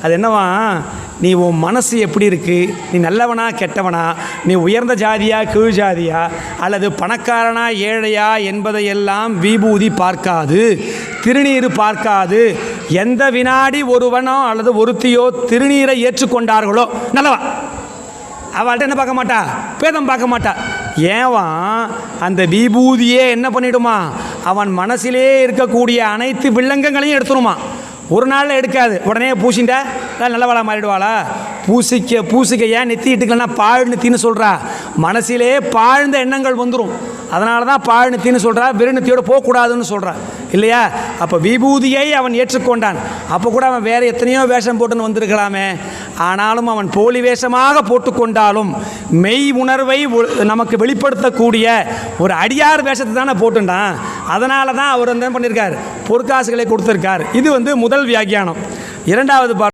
அது என்னவா, நீ உன் மனசு எப்படி இருக்குது, நீ நல்லவனா கெட்டவனா, நீ உயர்ந்த ஜாதியா கீழ் ஜாதியா, அல்லது பணக்காரனா ஏழையா என்பதையெல்லாம் விபூதி பார்க்காது, திருநீர் பார்க்காது. எந்த வினாடி ஒருவனோ அல்லது ஒருத்தியோ திருநீரை ஏற்றுக்கொண்டார்களோ நல்லவா, அவள்கிட்ட என்ன பார்க்க மாட்டா, பேதம் பார்க்க மாட்டா. ஏவான் அந்த விபூதியே என்ன பண்ணிடுமா, அவன் மனசிலே இருக்கக்கூடிய அனைத்து வில்லங்கங்களையும் எடுத்துருமா. ஒரு நாளில் எடுக்காது, உடனே பூசிண்டா நல்லவாளா மாறிடுவாளா? பூசிக்க ஏன் நெத்தி இட்டுக்கலன்னா பாழ் நெத்தின்னு சொல்கிறா, மனசிலே பாழ்ந்த எண்ணங்கள் வந்துடும். அதனால தான் பாழ் நெத்தின்னு சொல்கிறா, வெறு நெத்தியோடு போகக்கூடாதுன்னு சொல்கிறா இல்லையா? அப்போ விபூதியை அவன் ஏற்றுக்கொண்டான். அப்போ கூட அவன் வேறு எத்தனையோ வேஷம் போட்டுன்னு வந்திருக்கலாமே. ஆனாலும் அவன் போலி வேஷமாக போட்டுக்கொண்டாலும் மெய் உணர்வை நமக்கு வெளிப்படுத்தக்கூடிய ஒரு அடியார் வேஷத்தை தானே போட்டுட்டான். அதனால தான் அவர் என்ன பண்ணியிருக்கார், பொற்காசுகளை கொடுத்துருக்கார். இது முதல் வியாக்கியானம். இரண்டாவது